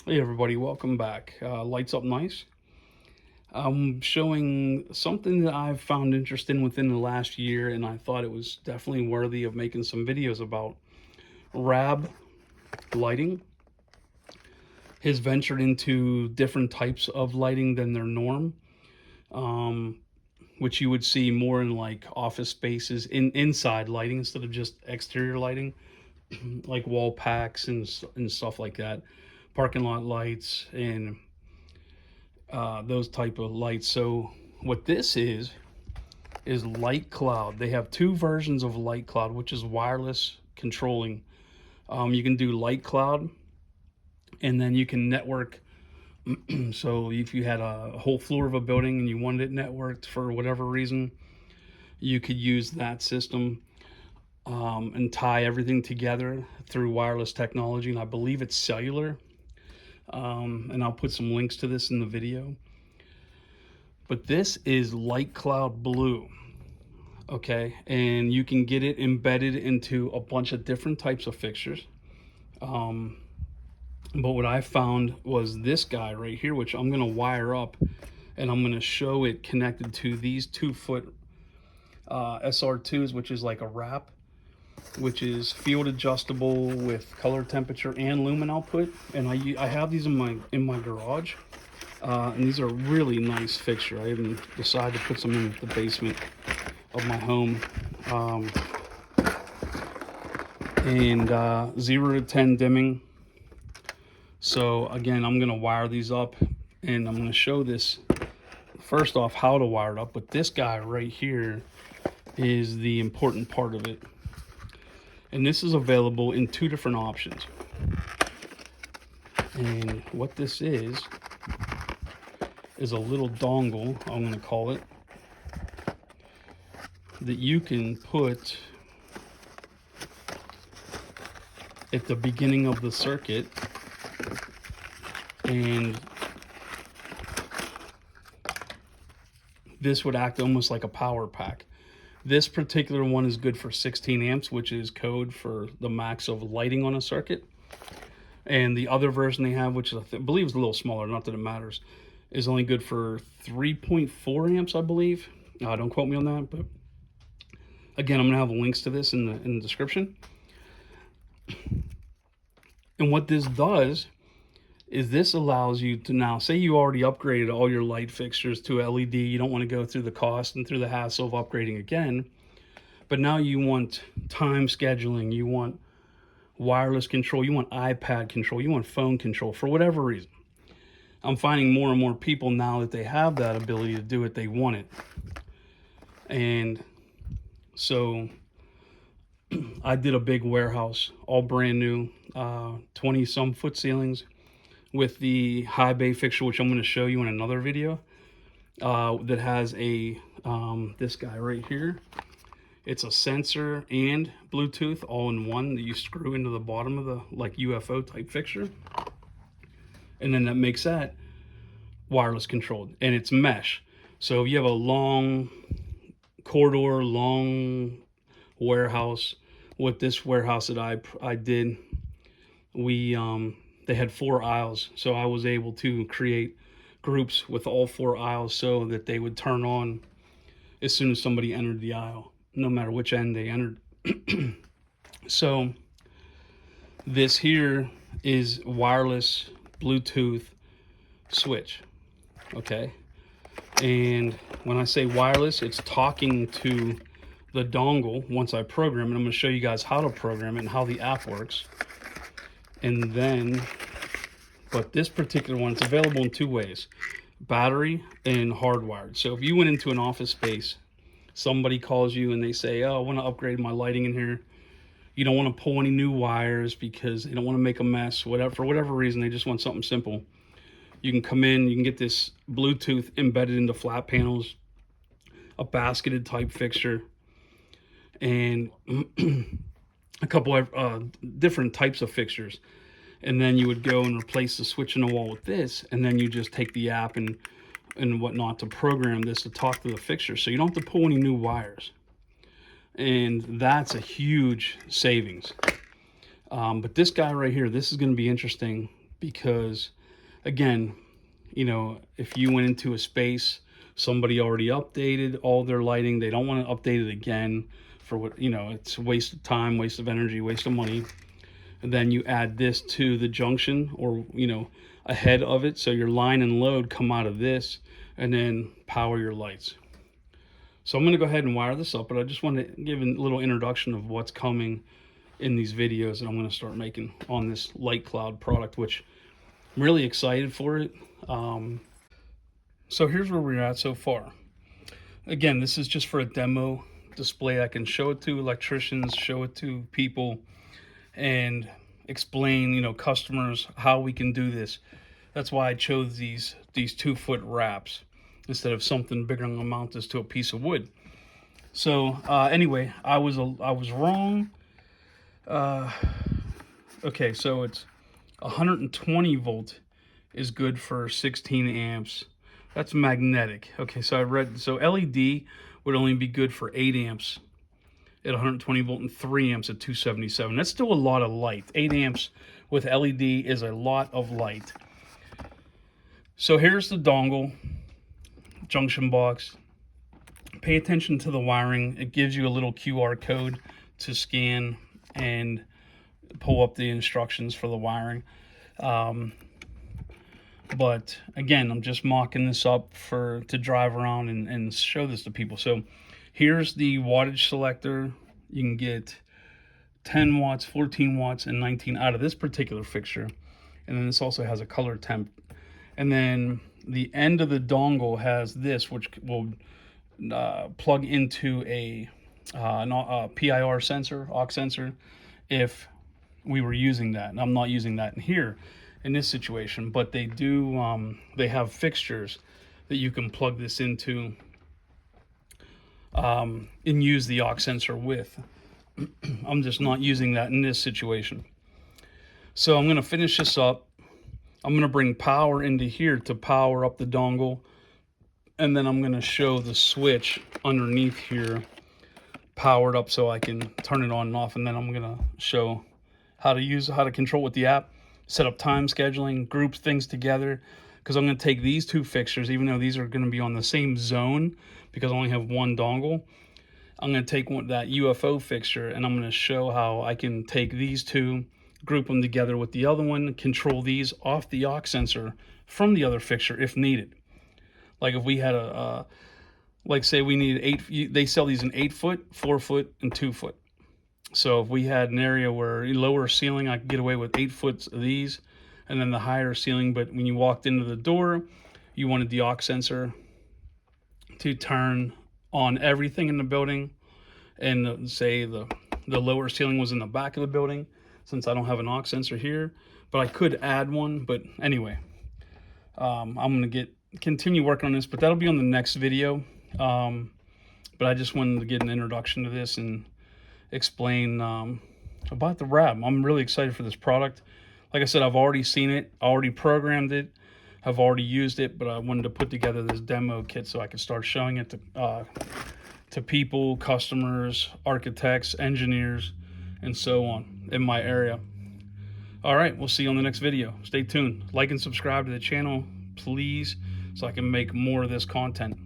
Hey everybody, welcome back. Lights up nice. I'm showing something that I've found interesting within the last year, and I thought it was definitely worthy of making some videos about. RAB lighting has ventured into different types of lighting than their norm, um, which you would see more in like office spaces in inside lighting instead of just exterior lighting, like wall packs and stuff like that, parking lot lights and those type of lights. So what this is Light Cloud. They have two versions of Light Cloud, which is wireless controlling. You can do Light Cloud, and then you can network. So if you had a whole floor of a building and you wanted it networked for whatever reason, you could use that system, and tie everything together through wireless technology. And I believe it's cellular. And I'll put some links to this in the video. But this is Light Cloud Blue. Okay, and you can get it embedded into a bunch of different types of fixtures. But what I found was this guy right here, which I'm going to wire up, and I'm going to show it connected to these 2-foot SR2s, which is like a RAP, which is field adjustable with color, temperature, and lumen output. And I have these in my garage, and these are really nice fixture. I even decided to put some in the basement of my home. And 0 to 10 dimming. So again, I'm gonna wire these up, and I'm gonna show this first off how to wire it up. But this guy right here is the important part of it, and this is available in two different options. And what this is a little dongle, I'm gonna call it, that you can put at the beginning of the circuit, and this would act almost like a power pack. This particular one is good for 16 amps, which is code for the max of lighting on a circuit. And the other version they have, which I believe is a little smaller, not that it matters, is only good for 3.4 amps, I believe. Don't quote me on that, but again, I'm gonna have links to this in the description. And what this does is this allows you to now, say you already upgraded all your light fixtures to LED, you don't want to go through the cost and through the hassle of upgrading again, but now you want time scheduling, you want wireless control, you want iPad control, you want phone control, for whatever reason. I'm finding more and more people now that they have that ability to do it, they want it. And so I did a big warehouse, all brand new, 20 some foot ceilings with the high bay fixture, which I'm going to show you in another video, that has a this guy right here. It's a sensor and Bluetooth all in one that you screw into the bottom of the like UFO type fixture, and then that makes that wireless controlled, and it's mesh. So if you have a long corridor, long warehouse, with this warehouse that I did, we they had 4 aisles, so I was able to create groups with all 4 aisles so that they would turn on as soon as somebody entered the aisle, no matter which end they entered. So this here is wireless Bluetooth switch, okay? And when I say wireless, it's talking to the dongle once I program it. I'm going to show you guys how to program it and how the app works. And then, but this particular one, it's available in 2 ways, battery and hardwired. So if you went into an office space, somebody calls you and they say, oh, I want to upgrade my lighting in here. You don't want to pull any new wires because they don't want to make a mess, whatever, for whatever reason, they just want something simple. You can come in, you can get this Bluetooth embedded into flat panels, a basketed type fixture, and a couple of different types of fixtures. And then you would go and replace the switch in the wall with this, and then you just take the app and whatnot to program this to talk to the fixture, so you don't have to pull any new wires. And that's a huge savings. But this guy right here, this is going to be interesting because again, you know, if you went into a space, somebody already updated all their lighting, they don't want to update it again for what, you know, it's a waste of time, waste of energy, waste of money. And then you add this to the junction, or, you know, ahead of it, so your line and load come out of this, and then power your lights. So I'm going to go ahead and wire this up, but I just want to give a little introduction of what's coming in these videos that I'm going to start making on this LIGHTCLOUD product, which I'm really excited for it. So here's where we're at so far. Again, this is just for a demo display. I can show it to electricians, show it to people, and explain, you know, customers how we can do this. That's why I chose these 2-foot wraps instead of something bigger and mount this to a piece of wood. So anyway, I was wrong. Okay, so it's 120 volt is good for 16 amps. That's magnetic. Okay, so I read, so LED would only be good for 8 amps at 120 volt and 3 amps at 277. That's still a lot of light. 8 amps with LED is a lot of light. So here's the dongle junction box. Pay attention to the wiring. It gives you a little QR code to scan and pull up the instructions for the wiring. But again, I'm just mocking this up to drive around and show this to people. So here's the wattage selector. You can get 10 watts, 14 watts, and 19 out of this particular fixture. And then this also has a color temp. And then the end of the dongle has this, which will plug into a PIR sensor, aux sensor, if we were using that. And I'm not using that in here in this situation, but they do, they have fixtures that you can plug this into and use the aux sensor with. I'm just not using that in this situation. So I'm going to finish this up. I'm going to bring power into here to power up the dongle, and then I'm going to show the switch underneath here powered up so I can turn it on and off, and then I'm going to show how to control with the app, set up time scheduling, group things together, because I'm going to take these two fixtures, even though these are going to be on the same zone because I only have one dongle. I'm going to take that UFO fixture, and I'm going to show how I can take these two, group them together with the other one, control these off the aux sensor from the other fixture if needed. Like if we had like say we need they sell these in 8-foot, 4-foot, and 2-foot. So if we had an area where lower ceiling, I could get away with 8 foot of these, and then the higher ceiling. But when you walked into the door, you wanted the aux sensor to turn on everything in the building, and say the lower ceiling was in the back of the building, since I don't have an aux sensor here, but I could add one. But anyway, I'm going to continue working on this, but that'll be on the next video. But I just wanted to get an introduction to this and explain about the RAB. I'm really excited for this product. Like I said, I've already seen it, already programmed it, I've already used it, but I wanted to put together this demo kit so I could start showing it to people, customers, architects, engineers, and so on in my area. All right, we'll see you on the next video. Stay tuned. Like and subscribe to the channel, please, so I can make more of this content.